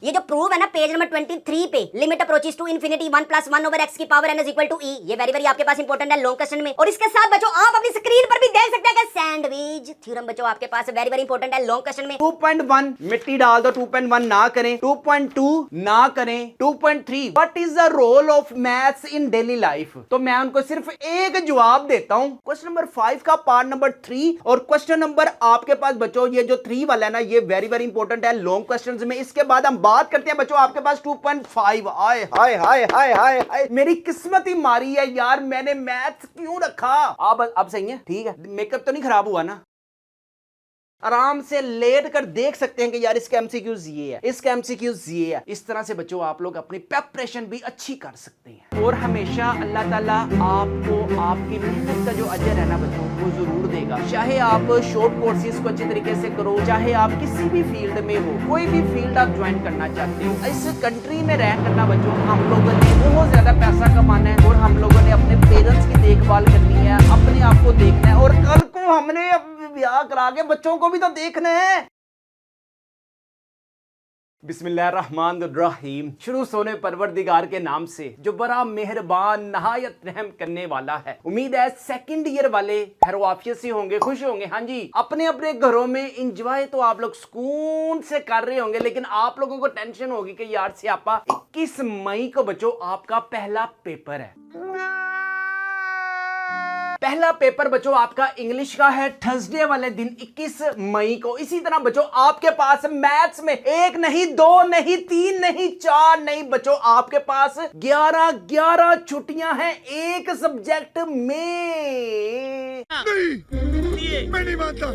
ये जो प्रूव है ना पेज नंबर 23 पे, limit approaches to infinity 1 + 1 over x की power n is equal to e, ये वेरी वेरी आपके पास इंपॉर्टेंट है लॉन्ग क्वेश्चन में। और इसके साथ बच्चों आप अपनी स्क्रीन पर भी देख सकते हैं कि सैंडविच थ्योरम बच्चों आपके पास वेरी वेरी इंपॉर्टेंट है लॉन्ग क्वेश्चन में। 2.1 मिट्टी डाल दो, 2.1 ना करें, 2.2 ना करें, 2.3 what is the role of maths in daily life. तो मैं उनको सिर्फ एक जवाब देता हूं, क्वेश्चन नंबर 5 का पार्ट नंबर 3 और क्वेश्चन नंबर आपके पास बच्चों ये जो 3 वाला है ना, ये वेरी वेरी इंपॉर्टेंट है लॉन्ग क्वेश्चंस में। इसके बाद हम बात करते हैं बच्चों आपके पास 2.5। हाय हाय हाय हाय हाय हाय, मेरी किस्मत ही मारी है यार, मैंने मैथ्स क्यों रखा। अब सही है, ठीक है, मेकअप तो नहीं खराब हुआ ना। आराम से लेट कर देख सकते हैं कि यार इसका एमसीक्यूज ये है, इसका एमसीक्यूज ये है। इस तरह से बच्चों आप लोग अपनी प्रिपरेशन भी अच्छी कर सकते हैं और हमेशा अल्लाह ताला आपको आपकी मेहनत का जो अजर है ना बच्चों वो जरूर देगा। चाहे आप शॉर्ट कोर्सेज को अच्छे तरीके से करो, चाहे आप किसी भी फील्ड में हो, कोई भी फील्ड आप ज्वाइन करना चाहते हो, इस कंट्री में रह करना बच्चों हम लोगों ने बहुत ज्यादा पैसा कमाना है और हम लोगों ने अपने पेरेंट्स की देखभाल करनी है, अपने आप को देखना है और कल को हमने ब्याह करा के बच्चों को भी तो देखना है। बिस्मिल्लाहिर्रहमानिर्रहीम, शुरू सोने परवरदिगार के नाम से जो बड़ा मेहरबान नहायत रहम करने वाला है। उम्मीद है सेकंड ईयर वाले खैर से होंगे, खुश होंगे। हाँ जी, अपने अपने घरों में इंजॉय तो आप लोग सुकून से कर रहे होंगे, लेकिन आप लोगों को टेंशन होगी कि यार स्यापा 21 मई को बच्चों आपका पहला पेपर है। पहला पेपर बच्चों आपका इंग्लिश का है थर्सडे वाले दिन 21 मई को। इसी तरह बच्चों आपके पास मैथ्स में 1 नहीं 2 नहीं 3 नहीं 4 नहीं बच्चों आपके पास 11 छुट्टियां हैं एक सब्जेक्ट में। नहीं, मैं नहीं मानता।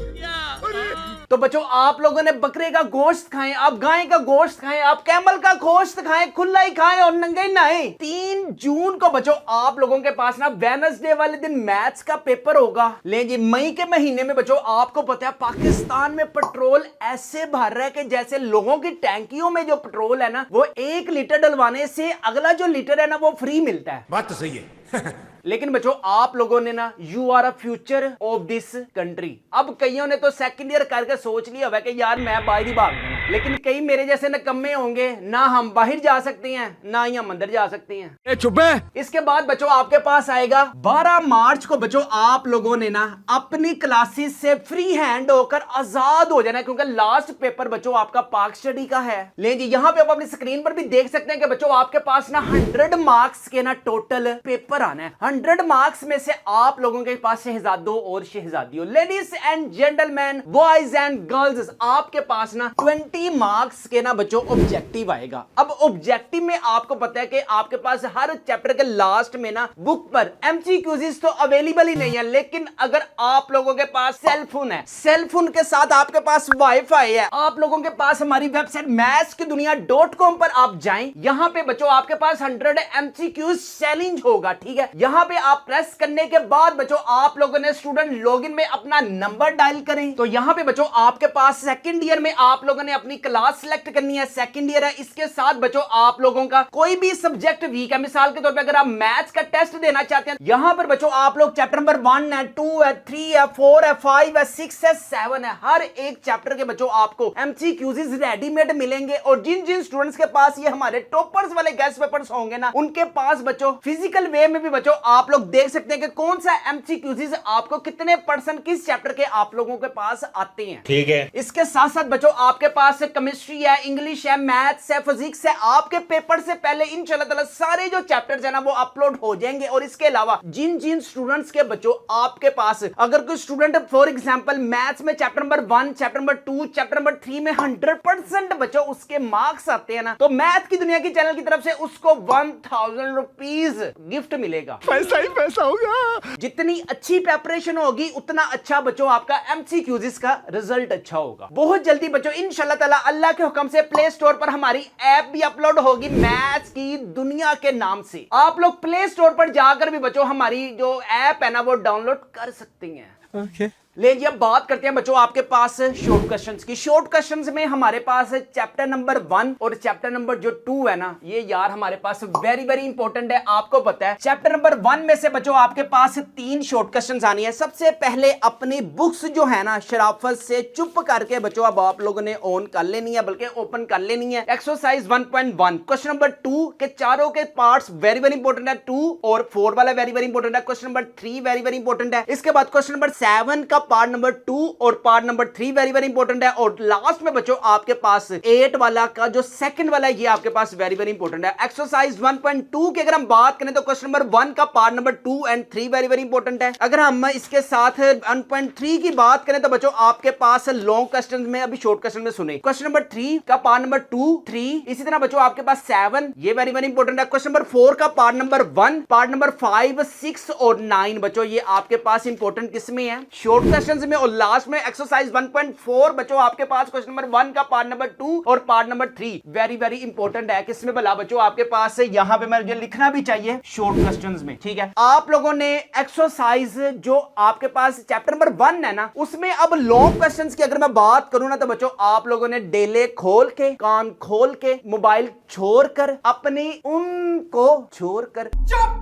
तो बच्चों आप लोगों ने बकरे का गोश्त खाएं, आप गाय का गोश्त खाएं, आप कैमल का गोश्त खाएं, खुला ही खाएं और नंगे नहाएं। 3 जून को बच्चों आप लोगों के पास ना वेडनेसडे वाले दिन मैथ्स का पेपर होगा। ले जी, मई के महीने में बच्चों आपको पता है पाकिस्तान में पेट्रोल ऐसे भर रहा है कि जैसे लोगों की टैंकियों में जो पेट्रोल है ना वो 1 लीटर डलवाने से अगला जो लीटर है ना वो फ्री मिलता है। बात तो सही है। लेकिन बच्चों आप लोगों ने ना you are a future of this country. अब कईयों ने तो सेकंड ईयर करके सोच लिया हुआ कि यार मैं बाहर ही भाग दूंगा, लेकिन कई मेरे जैसे नकम्मे होंगे, ना हम बाहर जा सकते हैं ना ही हम अंदर जा सकते हैं। चुप है। इसके बाद बच्चों आपके पास आएगा 12 मार्च को बच्चों आप लोगों ने ना अपनी क्लासेस से फ्री हैंड होकर आजाद हो जाना है, क्योंकि लास्ट पेपर बच्चों आपका पाक स्टडी का है। ले जी, यहाँ पे आप अपनी स्क्रीन पर भी देख सकते हैं कि बच्चों आपके पास ना 100 मार्क्स के ना टोटल पेपर आना है। 100 मार्क्स में से आप लोगों के पास शहजादों और शहजादियों, ladies and gentleman, boys and girls, आपके पास ना 20 मार्क्स के ना बच्चों ऑब्जेक्टिव आएगा। अब ऑब्जेक्टिव में आपको पता है कि आपके पास हर चैप्टर के लास्ट में ना बुक पर एमसीक्यूज तो अवेलेबल ही नहीं है, लेकिन अगर आप लोगों के पास सेल फोन है, सेल फोन के साथ आपके पास वाईफाई है, आप लोगों के पास हमारी वेबसाइट mathskiduniya.com पर आप जाएं, यहां पे बच्चों आपके पास 100 एमसीक्यूज चैलेंज होगा। ठीक है, यहां पे आप प्रेस करने के बाद बच्चों आप लोगों ने स्टूडेंट लॉगिन में अपना नंबर डायल करें। तो यहां पे बच्चों आपके पास सेकंड ईयर में आप लोगों ने अपनी क्लास सिलेक्ट करनी है, सेकंड ईयर है। इसके साथ बच्चों आप लोगों का कोई भी सब्जेक्ट वीक है, मिसाल के तौर पे अगर आप मैथ्स का टेस्ट देना चाहते हैं, यहां पर बच्चों आप लोग चैप्टर नंबर 1 है, 2 है, 3 है, 4 है, 5 है, 6 है, 7 है, हर एक चैप्टर के बच्चों आपको एमसीक्यूज रेडीमेड मिलेंगे। और जिन जिन स्टूडेंट्स के पास ये हमारे टॉपर्स वाले गेस्ट पेपर्स होंगे ना, उनके पास बच्चों फिजिकल वे में भी बच्चों आप लोग देख सकते हैं कि कौन सा एमसीक्यूज आपको कितने परसेंट किस चैप्टर के आप लोगों के पास आते हैं। ठीक है, इसके साथ साथ बच्चों आपके पास केमिस्ट्री है, इंग्लिश है, मैथ्स है, फिजिक्स है। आपके पेपर से पहले इंशाल्लाह ताला सारे जो चैप्टर्स है ना वो अपलोड हो जाएंगे। और इसके अलावा जिन जिन स्टूडेंट्स के बच्चों आपके पास अगर कोई स्टूडेंट फॉर एग्जांपल मैथ्स में chapter number 1, chapter number 2, chapter number 3 में 100% बच्चों उसके मार्क्स आते हैं ना, तो मैथ की दुनिया की चैनल की तरफ से उसको 1000 रुपीज गिफ्ट मिलेगा। पैसा ही पैसा होगा। जितनी अच्छी प्रिपरेशन होगी उतना अच्छा बच्चों आपका एमसीक्यूज का रिजल्ट अच्छा होगा। बहुत जल्दी बच्चों इंशाल्लाह ताला अल्लाह के हुक्म से प्ले स्टोर पर हमारी ऐप भी अपलोड होगी मैथ्स की दुनिया के नाम से। आप लोग प्ले स्टोर पर जाकर भी बच्चों हमारी जो ऐप है ना वो डाउनलोड कर सकते हैं। ओके। ले जी अब बात करते हैं बच्चों आपके पास शॉर्ट क्वेश्चंस की। शॉर्ट क्वेश्चंस में हमारे पास चैप्टर नंबर 1 और चैप्टर नंबर जो 2 है ना, ये यार हमारे पास वेरी वेरी इंपॉर्टेंट है। आपको पता है चैप्टर नंबर 1 में से बच्चों आपके पास 3 शॉर्ट क्वेश्चंस आनी है। सबसे पहले अपनी बुक्स जो है ना शराफत से चुप करके बच्चों अब आप लोगों ने ऑन कर लेनी है, बल्कि ओपन कर लेनी है। एक्सरसाइज 1.1 क्वेश्चन नंबर 2 के चारों के पार्ट्स वेरी वेरी इंपॉर्टेंट है। 2 और 4 वाला वेरी वेरी इंपॉर्टेंट है। Question number 3 very very important है। इसके बाद क्वेश्चन नंबर 7 का पार्ट नंबर 2 और part number 3 very very important है। और लास्ट में बच्चों आपके पास 8 वाला का जो सेकंड वाला है ये आपके पास वेरी वेरी इंपॉर्टेंट है। एक्सरसाइज 1.2 की अगर हम बात करें तो क्वेश्चन नंबर 1 का part number 2 and 3 very very important है। अगर हम इसके साथ 1.3 की बात करें तो बच्चों आपके पास लॉन्ग क्वेश्चन में अभी शॉर्ट क्वेश्चन में सुने क्वेश्चन नंबर 3 का पार्ट नंबर 2 3, इसी तरह बच्चों आपके पास 7 ये वेरी वेरी इंपॉर्टेंट है। क्वेश्चन नंबर 4 का पार्ट नंबर 1, पार्ट नंबर 5 6 और 9 बच्चों ये आपके पास इंपॉर्टेंट किसमें है शॉर्ट क्वेश्चंस में। और लास्ट में एक्सरसाइज 1.4 बच्चों आपके पास क्वेश्चन नंबर 1 का पार्ट नंबर 2 और part number 3 very very important है। किसमें भला बच्चों आपके पास यहां पे मुझे लिखना भी चाहिए शॉर्ट क्वेश्चंस में, ठीक है। आप लोगों ने एक्सरसाइज जो आपके पास चैप्टर नंबर 1 है ना उसमें अब लॉन्ग क्वेश्चंस की अगर मैं बात करूं ना तो बच्चों आप लोगों ने डेले खोल के कान खोल के मोबाइल छोड़कर अपनी उनको छोड़कर चुप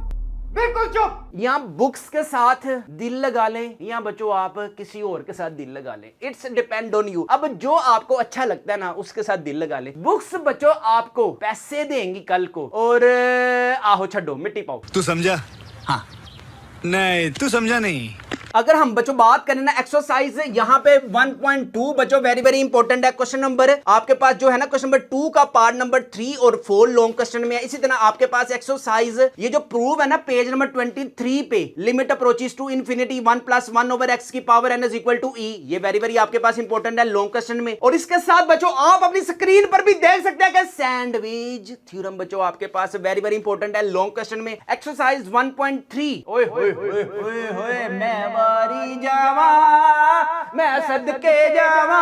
बिल्कुल चुप या बुक्स के साथ दिल लगा लें या बच्चों आप किसी और के साथ दिल लगा लें। It's depend on you. अब जो आपको अच्छा लगता है ना उसके साथ दिल लगा लें। बुक्स बच्चों आपको पैसे देंगी कल को और आहो छड्डो मिट्टी पाओ। तू समझा? हाँ। नहीं तू समझा नहीं। अगर हम बच्चों बात करें ना एक्सरसाइज यहाँ पे 1.2 बच्चों वेरी वेरी इंपॉर्टेंट है। क्वेश्चन नंबर आपके पास जो है ना क्वेश्चन नंबर 2 का पार्ट नंबर 3 और 4 लॉन्ग क्वेश्चन में है। इसी तरह आपके पास एक्सरसाइज ये जो प्रूव है ना पेज नंबर 23 पे limit approaches to infinity 1 + 1 over x की पावर n = e, ये वेरी वेरी आपके पास इंपॉर्टेंट है लॉन्ग क्वेश्चन में। और इसके साथ बच्चों आप अपनी स्क्रीन पर भी देख सकते हैं कि सैंडविच थ्योरम बच्चों आपके पास वेरी वेरी इंपॉर्टेंट है लॉन्ग क्वेश्चन में। एक्सरसाइज 1.3 ओए होए होए होए होए मैं वारी जावा मैं सदके जावा।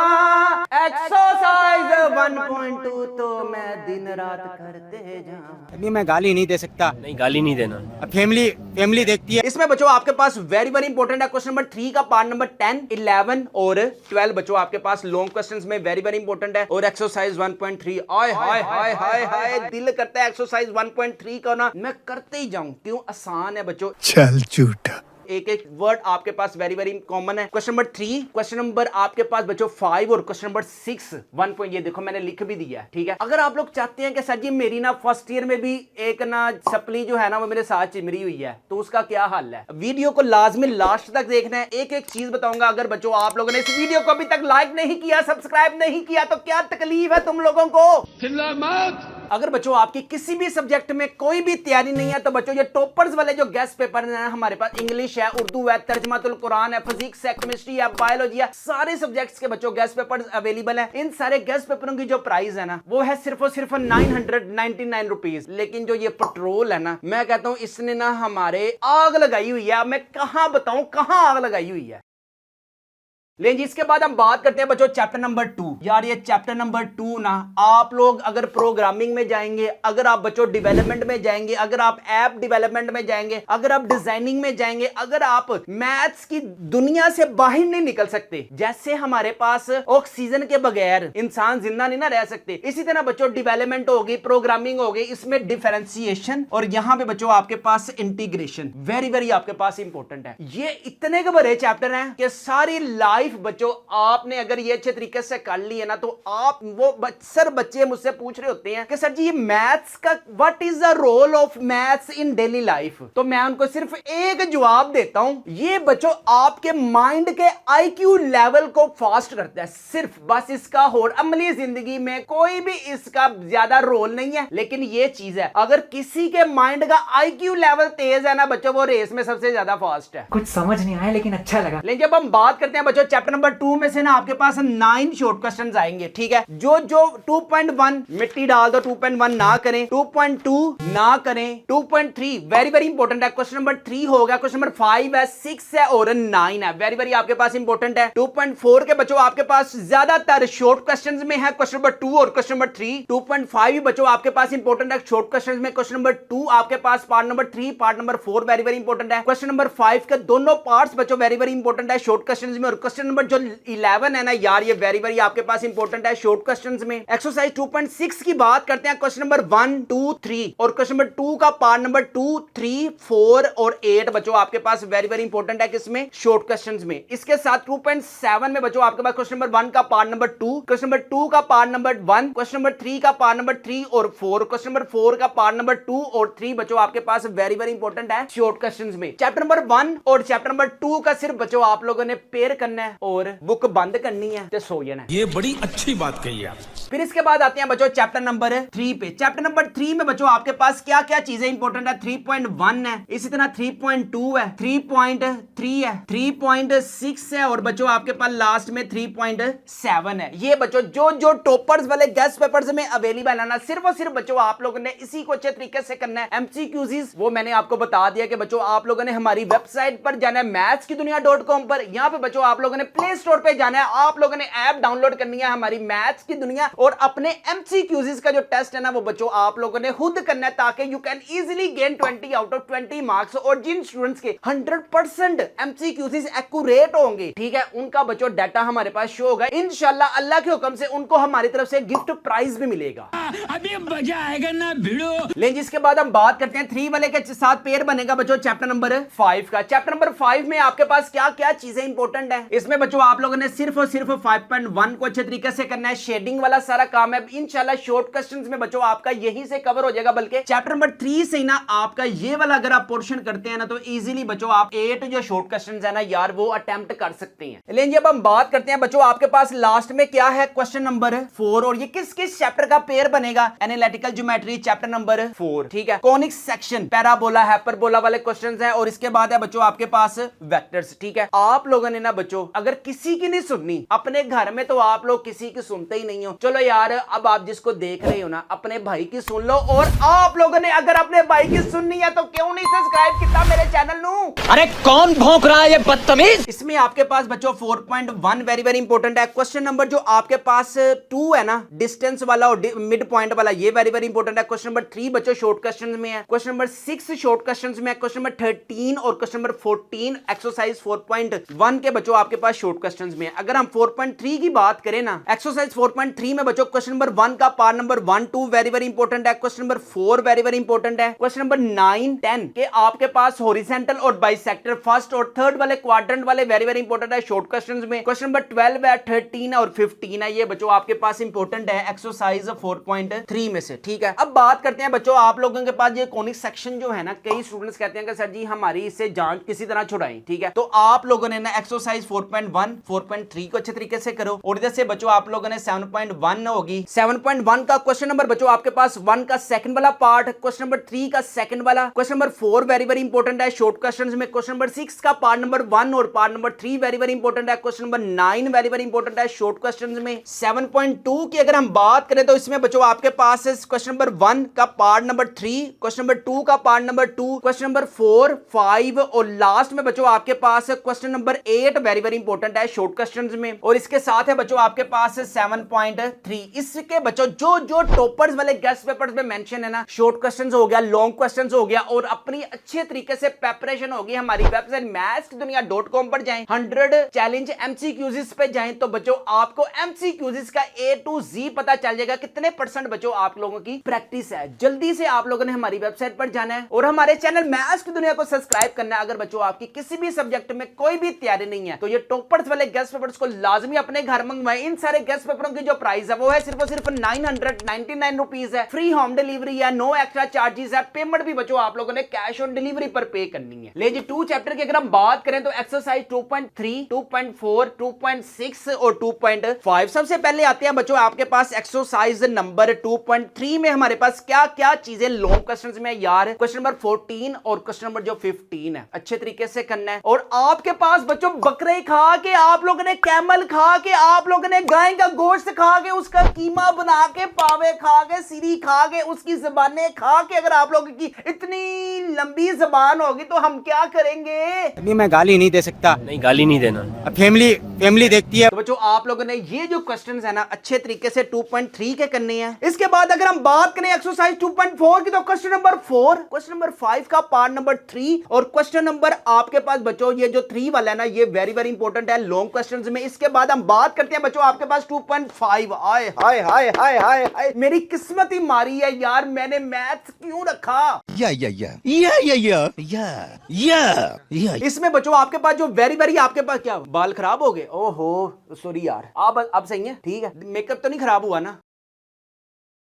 एक्सरसाइज 1.2 तो मैं दिन रात करते जाऊं। अभी मैं गाली नहीं दे सकता। नहीं गाली नहीं देना। अब फैमिली देखती है। इसमें बच्चों आपके पास वेरी वेरी इंपॉर्टेंट है क्वेश्चन नंबर 3 का पार्ट नंबर 10 11 और 12 बच्चों आपके पास लॉन्ग क्वेश्चंस में वेरी वेरी इंपॉर्टेंट है। और एक्सरसाइज 1.3 आय हाय हाय हाय हाय दिल करता है एक्सरसाइज 1.3 का ना मैं करते ही जाऊं। क्यों आसान है बच्चों। चल झूठा। एक एक वर्ड आपके पास वेरी वेरी कॉमन है। क्वेश्चन नंबर 3 क्वेश्चन नंबर आपके पास बच्चों 5 और क्वेश्चन नंबर 6 1 पॉइंट ये देखो मैंने लिख भी दिया है, ठीक है। अगर आप लोग चाहते हैं कि सर जी मेरी ना फर्स्ट ईयर में भी एक ना सप्ली जो है ना वो मेरे साथ चिमरी हुई है तो उसका क्या हाल है, वीडियो को लाजमी लास्ट तक देखना है। एक एक चीज बताऊंगा। अगर बच्चों आप लोगों ने इस वीडियो को अभी तक लाइक नहीं किया सब्सक्राइब नहीं किया तो क्या तकलीफ है तुम लोगों को। चिल्ला मत। अगर बच्चों आपकी किसी भी सब्जेक्ट में कोई भी तैयारी नहीं है तो बच्चों ये टॉपर्स वाले जो गेस्ट पेपर है हमारे पास इंग्लिश है, उर्दू है, तर्जमातुल कुरान है, फिजिक्स है, केमिस्ट्री है, बायोलॉजी है, सारे सब्जेक्ट्स के बच्चों गेस्ट पेपर्स अवेलेबल हैं। इन सारे गेस्ट पेपरों की जो प्राइस है ना वो है सिर्फ और सिर्फ 999 रुपीज। लेकिन जो ये पेट्रोल है ना मैं कहता हूं इसने ना हमारे आग लगाई हुई है। मैं कहां बताऊं कहां आग लगाई हुई है। लेकिन जी इसके बाद हम बात करते हैं बच्चों चैप्टर नंबर 2। यार ये चैप्टर नंबर 2 ना आप लोग अगर प्रोग्रामिंग में जाएंगे, अगर आप बच्चों डेवलपमेंट में जाएंगे, अगर आप ऐप डेवलपमेंट में जाएंगे, अगर आप डिजाइनिंग में जाएंगे, अगर आप मैथ्स की दुनिया से बाहर नहीं निकल सकते, जैसे हमारे पास ऑक्सीजन के बगैर इंसान जिंदा नहीं ना रह सकते, इसी तरह बच्चों डेवलपमेंट होगी, प्रोग्रामिंग होगी, इसमें डिफरेंशिएशन और यहां पे बच्चों आपके पास इंटीग्रेशन वेरी वेरी आपके पास इंपॉर्टेंट है। ये इतने के बड़े चैप्टर हैं कि सारी लाइफ बच्चों आपने अगर ये अच्छे तरीके से कर ली है ना तो आप वो सर बच्चे मुझसे पूछ रहे होते हैं कि सर जी ये मैथ्स का what is the role of maths in daily life, तो मैं उनको सिर्फ एक जवाब देता हूं, ये बच्चों आपके माइंड के आईक्यू लेवल को फास्ट करता है सिर्फ, बस इसका और अमली जिंदगी में कोई भी इसका ज्यादा रोल नहीं है। लेकिन ये चीज है अगर किसी के माइंड का आईक्यू लेवल तेज है ना बच्चों वो रेस में सबसे ज्यादा फास्ट है। कुछ समझ नहीं आया लेकिन अच्छा लगा। लेकिन जब हम बात करते हैं बच्चों चैप्टर नंबर 2 में से ना आपके पास 9 शॉर्ट क्वेश्चंस आएंगे, ठीक है। जो 2.1 मिट्टी डाल दो, 2.1 ना करें, 2.2 ना करें, 2.3 वेरी वेरी इंपॉर्टेंट है, क्वेश्चन नंबर 3 होगा, क्वेश्चन नंबर 5 है, 6 है और 9 है, वेरी वेरी आपके पास इंपॉर्टेंट है। 2.4 के बच्चों आपके पास ज्यादातर शॉर्ट क्वेश्चंस में है क्वेश्चन नंबर 2 और क्वेश्चन नंबर 3। 2.5 बच्चों आपके पास इंपॉर्टेंट है शॉर्ट क्वेश्चंस में, क्वेश्चन नंबर 2 आपके पास part number 3, part number 4 very very important है। क्वेश्चन नंबर 5 के दोनों पार्ट्स बच्चों वेरी वेरी इंपॉर्टेंट है शॉर्ट क्वेश्चंस में। और क्वेश्चन नंबर जो 11 है ना यार, ये वेरी वेरी आपके पास इंपॉर्टेंट है शॉर्ट क्वेश्चंस में। एक्सरसाइज 2.6 की बात करते हैं, क्वेश्चन नंबर 1, 2, 3 और क्वेश्चन नंबर 2 का पार्ट नंबर 2, 3, 4 और 8 बच्चों आपके पास वेरी वेरी इंपॉर्टेंट है किसमें, शॉर्ट क्वेश्चंस में। इसके साथ 2.7 में बच्चों आपके पास क्वेश्चन नंबर 1 का पार्ट नंबर 2, क्वेश्चन नंबर 2 का पार्ट नंबर 1, क्वेश्चन नंबर 3 का पार्ट नंबर 3 और 4, क्वेश्चन नंबर 4 का पार्ट नंबर 2 और 3 बच्चों आपके पास वेरी वेरी इंपॉर्टेंट है शॉर्ट क्वेश्चंस में। चैप्टर नंबर 1 और चैप्टर नंबर 2 का सिर्फ बच्चों आप लोगों ने पेयर करना है और बुक बंद करनी है तो सो जाना है। ये बड़ी अच्छी बात कही आप। फिर इसके बाद आते हैं बच्चों चैप्टर नंबर 3 पे। चैप्टर नंबर 3 में बच्चों आपके पास क्या क्या चीजें इंपॉर्टेंट है, 3.1 है, इसी तरह 3.2 है, 3.3 है, 3.6 है और बच्चों आपके पास लास्ट में 3.7 है। ये बच्चों जो टॉपर्स वाले गेस्ट पेपर्स में अवेलेबल है ना, सिर्फ और सिर्फ बच्चों आप लोगों ने इसी को अच्छे तरीके से करना है। एमसीक्यूज वो मैंने आपको बता दिया कि बच्चों आप लोगों ने हमारी वेबसाइट पर जाना है mathskiduniya.com पर, यहाँ पे बच्चों आप लोगों ने प्ले स्टोर पे जाना है, आप लोगों ने ऐप डाउनलोड करनी है हमारी मैथ्स की दुनिया और अपने एमसीक्यूज का जो टेस्ट है ना वो बच्चों आप लोगों ने खुद करना है ताकि you can easily gain 20 out of 20 marks. और जिन स्टूडेंट्स के 100% एमसीक्यूज एक्यूरेट होंगे, ठीक है, उनका बच्चों डाटा हमारे पास शो होगा इंशाल्लाह, अल्लाह के हुक्म से उनको हमारी तरफ से गिफ्ट प्राइज भी मिलेगा। अभी मजा आएगा ना भिड़ो। लेकिन जिसके बाद हम बात करते हैं 3 वाले के साथ पेयर बनेगा बच्चों चैप्टर नंबर 5 का। चैप्टर नंबर 5 में आपके पास क्या क्या चीजें इंपॉर्टेंट है, इसमें बच्चों आप लोगों ने सिर्फ और सिर्फ 5.1 को अच्छे तरीके से करना है, शेडिंग वाला सारा काम है इंशाल्लाह शॉर्ट क्वेश्चंस में बच्चों आपका यहीं से कवर हो जाएगा। बल्कि चैप्टर नंबर 3 से ना आपका ये वाला अगर आप पोर्शन करते हैं ना तो इजीली बच्चों आप 8 जो शॉर्ट क्वेश्चंस है ना यार वो अटेम्प्ट कर सकते हैं। लेकिन जब हम बात करते हैं बच्चों आपके पास लास्ट में क्या है, क्वेश्चन नंबर 4 और ये किस किस चैप्टर का पेयर बनेगा, एनालिटिकल ज्योमेट्री चैप्टर नंबर 4, ठीक है, कॉनिक सेक्शन, पैराबोला, हाइपरबोला वाले क्वेश्चंस है और इसके बाद है बच्चों आपके पास वेक्टर्स, ठीक है। आप लोगों ने ना बच्चों अगर किसी की नहीं सुननी अपने घर में तो आप लोग किसी की सुनते ही नहीं हो, चलो यार अब आप जिसको देख रहे हो ना अपने भाई की सुन लो, और आप लोगों ने अगर अपने भाई की सुननी है तो क्यों नहीं सब्सक्राइब किया मेरे चैनल नू। अरे कौन भौंक रहा है ये बदतमीज। इसमें आपके पास बच्चों 4.1 वेरी वेरी इंपॉर्टेंट है। क्वेश्चन नंबर जो आपके पास 2 है ना डिस्टेंस वाला और मिड पॉइंट वाला, ये वेरी वेरी इंपॉर्टेंट है। क्वेश्चन नंबर 3 बच्चों शॉर्ट क्वेश्चंस में है, क्वेश्चन नंबर 6 शॉर्ट क्वेश्चंस में है, क्वेश्चन नंबर 13 और क्वेश्चन नंबर 14 एक्सरसाइज 4.1 के बच्चों आपके पास शॉर्ट क्वेश्चंस में है। अगर हम 4.3 की बात करें ना, एक्सरसाइज 4.3 में बच्चों क्वेश्चन नंबर 1 का part number 1, 2 very very important है, question number 4 very very important है, क्वेश्चन नंबर 9, 10 के आपके पास हॉरिजॉन्टल और बाइसेक्टर फर्स्ट और थर्ड वाले क्वाड्रेंट वाले वेरी वेरी इंपॉर्टेंट है शॉर्ट क्वेश्चंस में। क्वेश्चन नंबर 12 है, 13 और 15 है, ये बच्चों आपके पास इंपॉर्टेंट है एक्सरसाइज 4.3 में से, ठीक है। अब बात करते हैं बच्चों आप लोगों के पास ये कॉनिक सेक्शन जो है ना, कई स्टूडेंट्स कहते हैं कि सर जी हमारी इससे जांच किसी तरह छुड़ाएं, ठीक है, तो आप लोगों ने ना एक्सरसाइज 4.1, 4.3 को अच्छे तरीके से करो और इधर से बच्चों आप लोगों ने 7.1 होगी। 7.1 का क्वेश्चन नंबर बच्चों आपके पास 1 का सेकंड वाला पार्ट, क्वेश्चन नंबर 3 का सेकंड वाला, question number 4 very very important है शॉर्ट क्वेश्चंस में, क्वेश्चन नंबर 6 का पार्ट नंबर 1 और part number 3 very very important है, question number 9 very very important है शॉर्ट क्वेश्चंस में। 7.2 की अगर हम बात करें तो इसमें बच्चों आपके पास क्वेश्चन नंबर 1 का पार्ट नंबर 3, क्वेश्चन नंबर 2 का पार्ट नंबर 2, क्वेश्चन नंबर 4, 5 और लास्ट में बच्चों आपके पास question number 8 very very important है शॉर्ट क्वेश्चंस में। और इसके साथ है बच्चों आपके पास 7.3। इसके बच्चों जो टॉपर्स वाले गेस्ट पेपर्स में मेंशन है ना, शॉर्ट क्वेश्चंस हो गया, लॉन्ग क्वेश्चंस हो गया और अपनी अच्छे तरीके से प्रिपरेशन होगी हमारी वेबसाइट mathskiduniya.com पर जाएं, 100 चैलेंज एमसीक्यूज पे जाएं तो बच्चों आपको एमसीक्यूज का A to Z पता चल जाएगा कितने परसेंट बच्चों आप लोगों की प्रैक्टिस है। जल्दी से आप लोगों ने हमारी वेबसाइट पर जाना है और हमारे चैनल मैथ्स की दुनिया को सब्सक्राइब करना है। अगर बच्चों आपकी किसी भी सब्जेक्ट में कोई भी तैयारी नहीं है तो ये टॉपर्स वाले गेस्ट पेपर्स को लाजमी अपने घर मंगवाएं। इन सारे गेस्ट पेपरों की जो प्राइस प्राइस है वो है सिर्फ और सिर्फ 999 रुपीज है। फ्री होम डिलीवरी है, नो एक्स्ट्रा चार्जेस है। पेमेंट भी बच्चों आप लोगों ने कैश ऑन डिलीवरी पर पे करनी है। ले जी 2 चैप्टर की अगर हम बात करें तो एक्सरसाइज 2.3, 2.4, 2.6 और 2.5। सबसे पहले आते हैं बच्चों आपके पास एक्सरसाइज नंबर 2.3 में हमारे पास क्या क्या चीजें लॉन्ग क्वेश्चंस में यार। क्वेश्चन नंबर 14 और क्वेश्चन नंबर जो 15 है अच्छे तरीके से करना है। और आपके पास बच्चों बकरे खा के, आप लोगों ने कैमल खा के, आप लोगों ने गाय का गोश्त खा के, उसका कीमा बना के, पावे खा के, सीरी खा के, उसकी जबानें खा के, अगर आप लोगों की इतनी लंबी जबान होगी तो हम क्या करेंगे? अभी मैं गाली नहीं दे सकता। नहीं गाली नहीं देना। अब फैमिली देखती है। तो बच्चों आप लोगों ने ये जो क्वेश्चंस है ना अच्छे तरीके से 2.3 के करने हैं। इसके बाद अगर हम बात करें एक्सरसाइज 2.4 की तो क्वेश्चन नंबर 4, क्वेश्चन नंबर 5 का पार्ट नंबर 3 और क्वेश्चन नंबर आपके पास बच्चों ये जो 3 वाला है ना ये वेरी वेरी इंपॉर्टेंट है लॉन्ग क्वेश्चंस में। इसके बाद हम बात करते हैं बच्चों आपके पास 2.5। हाय हाय हाय हाय हाय हाय, मेरी किस्मत ही मारी है यार, मैंने मैथ्स क्यों रखा? इसमें बच्चों आपके पास जो वेरी वेरी आपके पास क्या बाल खराब हो गए? ओहो सॉरी यार, अब सही है, ठीक है, मेकअप तो नहीं खराब हुआ ना?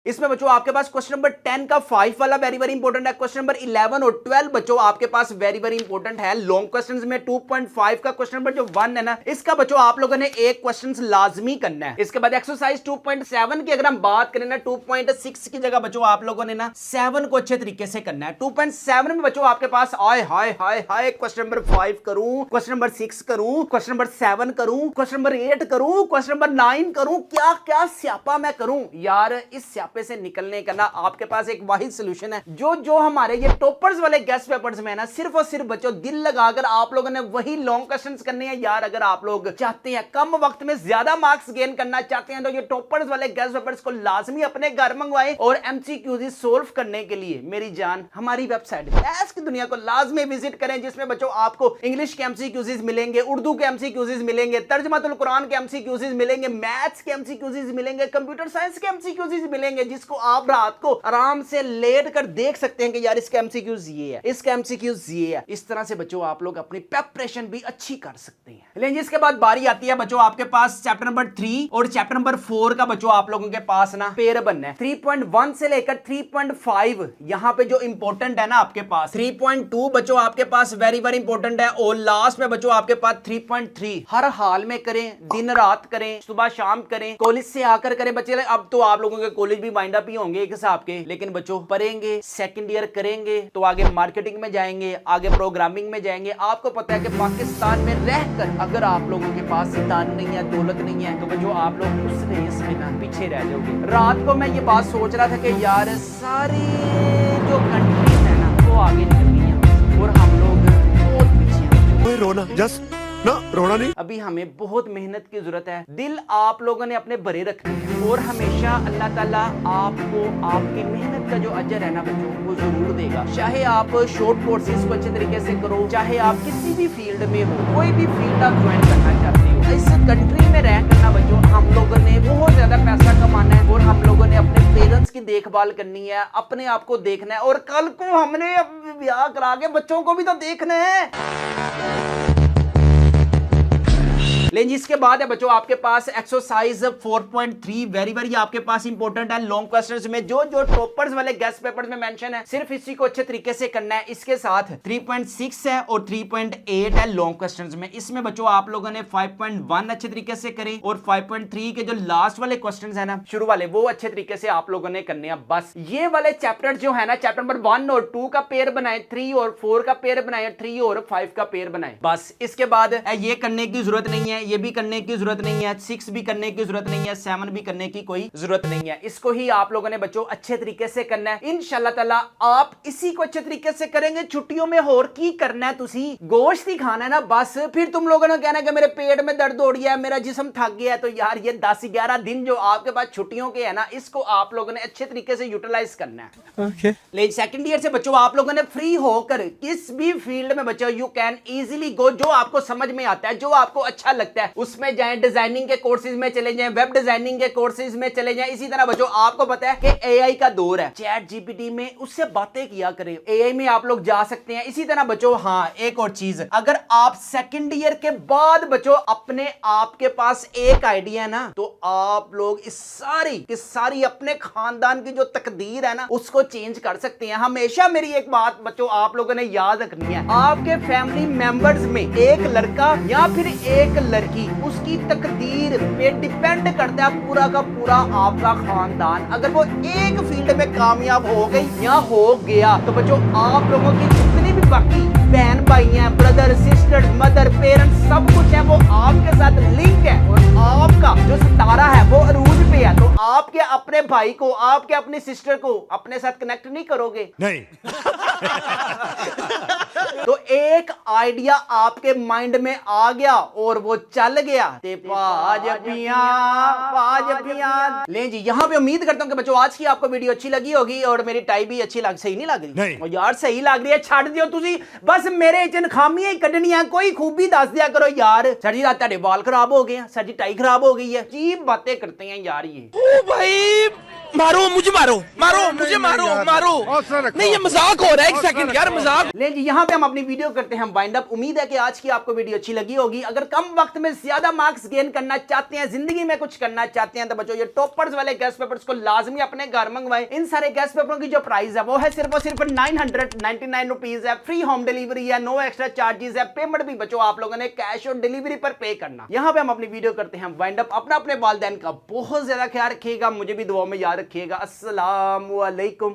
इसमें बच्चों आपके पास क्वेश्चन नंबर 10 का 5 वाला वेरी वेरी इंपॉर्टेंट है। क्वेश्चन नंबर 11 और 12 बच्चों आपके पास वेरी वेरी इंपॉर्टेंट है लॉन्ग क्वेश्चंस में। 2.5 का क्वेश्चन नंबर जो 1 है ना इसका बच्चों आप लोगों ने एक क्वेश्चन लाजमी करना है। इसके बाद एक्सरसाइज 2.7 की अगर हम बात करें ना 2.6 की जगह बच्चों आप लोगों ने ना 7 को अच्छे तरीके से करना है। 2.7 में बच्चों आपके पास आए हाय हाय हाय क्वेश्चन नंबर 5 करूं, क्वेश्चन नंबर 6 करूं, क्वेश्चन नंबर 7 करूं, क्वेश्चन नंबर 8 करूं, क्वेश्चन नंबर 9 करूं, क्या क्या स्यापा मैं करूं यार। इस स्यापे से निकलने का ना आपके पास एक वाहिद सॉल्यूशन है। जो हमारे ये टॉपर्स वाले गेस्ट पेपर्स में है ना सिर्फ और सिर्फ बच्चों दिल लगाकर आप लोगों ने वही लॉन्ग क्वेश्चंस करने हैं यार। अगर आप लोग चाहते हैं कम वक्त में ज्यादा मार्क्स गेन करना चाहते हैं तो ये टॉपर्स वाले गेस्ट पेपर्स को लाजमी अपने घर मंगवाएं। और एमसीक्यूज सोल्व करने के लिए मेरी जान हमारी वेबसाइट मैथ्स की दुनिया को लाजमी विजिट करें, जिसमें बच्चों आपको इंग्लिश के एमसीक्यूज मिलेंगे, उर्दू के एमसीक्यूज मिलेंगे, तर्जमातुल कुरान के एमसीक्यूज मिलेंगे, मैथ्स के एमसीक्यूज मिलेंगे, कंप्यूटर साइंस के एमसीक्यूज मिलेंगे, जिसको आप रात को आराम से लेट कर देख सकते हैं कि यार इसका एमसीक्यूज ये है, इसका एमसीक्यूज ये है। इस तरह से बच्चों आप लोग अपनी प्रिपरेशन भी अच्छी कर सकते हैं। लेकिन इसके बाद बारी आती है बच्चों आपके पास चैप्टर नंबर 3 और चैप्टर नंबर 4 का बच्चों आप लोगों के पास ना पेयर बनना है। 3.1 से लेकर 3.5 यहां पे जो इंपॉर्टेंट है ना आपके पास 3.2 बच्चों आपके पास वेरी वेरी इंपॉर्टेंट है। और लास्ट में बच्चों आपके पास 3.3 हर हाल में करें, दिन रात करें, सुबह शाम करें, कॉलेज से आकर करें बच्चे। अब तो आप लोगों के कॉलेज भी वाइंड अप ही होंगे एक हिसाब के, लेकिन बच्चों पढ़ेंगे, सेकंड ईयर करेंगे तो आगे मार्केटिंग में जाएंगे, आगे प्रोग्रामिंग में जाएंगे। आपको पता है कि पाकिस्तान में रहकर अगर आप लोगों के पास धन नहीं है, दौलत नहीं है, तो बच्चों आप लोग उस रेस में ना पीछे रह जाओगे। रात को मैं ये बात सोच रहा था कि यार सारी जो कंट्रीज है ना वो आगे निकल गई हैं और हम लोग बहुत पीछे हैं। रोना जस्ट ना, रोना नहीं। अभी हमें बहुत मेहनत की जरूरत है। दिल आप लोगों ने अपने भरे रखने हैं और हमेशा अल्लाह ताला आपको आपकी मेहनत का जो अजर है ना बच्चों वो जरूर देगा। चाहे आप शॉर्ट कोर्सेज को अच्छे तरीके से करो, चाहे आप किसी भी फील्ड में हो, कोई भी फील्ड आप ज्वाइन करना चाहते हो, इस कंट्री में रह करना बच्चों हम लोगों ने बहुत ज्यादा पैसा कमाना है और हम लोगों ने अपने पेरेंट्स की देखभाल करनी है, अपने आप को देखना है और कल को हमने ब्याह करा के बच्चों को भी तो देखना है। लेकिन इसके बाद है बच्चों आपके पास एक्सरसाइज 4.3 वेरी वेरी आपके पास इंपॉर्टेंट है लॉन्ग क्वेश्चंस में। जो टॉपर्स वाले गेस्ट पेपर्स में मेंशन है सिर्फ इसी को अच्छे तरीके से करना है। इसके साथ 3.6 है और 3.8 है लॉन्ग क्वेश्चंस में। इसमें बच्चों आप लोगों ने 5.1 अच्छे तरीके से करें और 5.3 के जो लास्ट वाले क्वेश्चंस है ना शुरू वाले वो अच्छे तरीके से आप लोगों ने करने हैं। बस ये वाले चैप्टर जो है ना चैप्टर नंबर 1 और 2 का पेयर बनाए, 3 और 4 का पेयर बनाए, 3 और 5 का पेयर बनाए। बस इसके बाद ये करने की जरूरत नहीं है, ये भी करने की जरूरत नहीं है, 6 भी करने की जरूरत नहीं है, 7 भी करने की कोई जरूरत नहीं है। इसको ही आप लोगों ने बच्चों अच्छे तरीके से करना है। इंशाल्लाह ताला आप इसी को अच्छे तरीके से करेंगे। छुट्टियों में और की करना है, तुसी गोश्त ही खाना है ना बस। फिर तुम लोगों ने कहना कि मेरे पेट में दर्द हो रहा है, मेरा जिस्म थक गया है, तो यार ये 10-11 दिन जो आपके पास छुट्टियों के है ना इसको आप लोगों ने अच्छे तरीके से यूटिलाइज करना है। लेकिन सेकंड ईयर से बच्चों आप लोगों ने फ्री होकर किस भी फील्ड में बच्चों यू कैन इजीली गो, जो आपको समझ में आता है, जो आपको अच्छा लगता लगता है उसमें जाएं, डिजाइनिंग के कोर्सेज में चले जाएं, वेब डिजाइनिंग के कोर्सेज में चले जाएं। इसी तरह बच्चों आपको पता है कि एआई का दौर है, चैट जीपीटी में उससे बातें किया करें, एआई में आप लोग जा सकते हैं। इसी तरह बच्चों हाँ एक और चीज, अगर आप सेकंड ईयर के बाद बच्चों अपने आपके पास एक आइडिया है ना, तो आप लोग इस सारी अपने खानदान की जो तकदीर है ना उसको चेंज कर सकते हैं। हमेशा मेरी एक बात बच्चों आप लोगों ने याद रखनी है, आपके फैमिली मेंबर्स में एक लड़का या फिर एक लड़की, उसकी तकदीर पे डिपेंड करता है पूरा का पूरा आपका खानदान। अगर वो एक फील्ड में कामयाब हो गई या हो गया तो बच्चों आप लोगों की जितनी भी बाकी बहन भाई हैं, ब्रदर सिस्टर मदर पेरेंट्स सब कुछ है वो आपके साथ लिंक है, और आपका जो सितारा है वो अरूज पे है। तो आपके अपने भाई को, आपके अपनी सिस्टर को अपने साथ कनेक्ट नहीं करोगे? नहीं। तो एक आइडिया आपके माइंड में आ गया और वो चल गया ते पाज पिया। ले जी यहाँ पे उम्मीद करता हूँ कि बच्चों आज की आपको वीडियो अच्छी लगी होगी, और मेरी टाई भी अच्छी सही नहीं लग रही? नहीं। और यार सही लग रही है, छड़ दियो तुसी, बस मेरे च खामियां ही कढ़नियां, कोई खूबी दस दिया करो यार। सर जी तेरे बाल खराब हो गए, सर जी टाई खराब हो गई है, अजीब बातें करते हैं यार ये। ओ भाई मारो मुझे, मारो मुझे, मारो नहीं ये मजाक हो रहा है, एक सेकंड यार मजाक। ले जी यहाँ पे हम अपनी वीडियो करते हैं वाइंड अप। उम्मीद है कि आज की आपको वीडियो अच्छी लगी होगी। अगर कम वक्त में ज्यादा मार्क्स गेन करना चाहते हैं, जिंदगी में कुछ करना चाहते हैं, तो बच्चों ये टॉपर्स वाले गेस्ट पेपर्स को लाजमी अपने घर मंगवाएं। इन सारे गेस्ट पेपरों की जो प्राइस है वो है सिर्फ और सिर्फ 999 रुपीज है। फ्री होम डिलीवरी है, नो एक्स्ट्रा चार्जेस है। पेमेंट भी बच्चों आप लोगों ने कैश और डिलीवरी पर पे करना। यहाँ पे हम अपनी वीडियो करते हैं वाइंड अप। अपना अपने वालिदैन का बहुत ज्यादा ख्याल रखिएगा, मुझे भी दुआ में याद रखिएगा। अस्सलाम वालेकुम।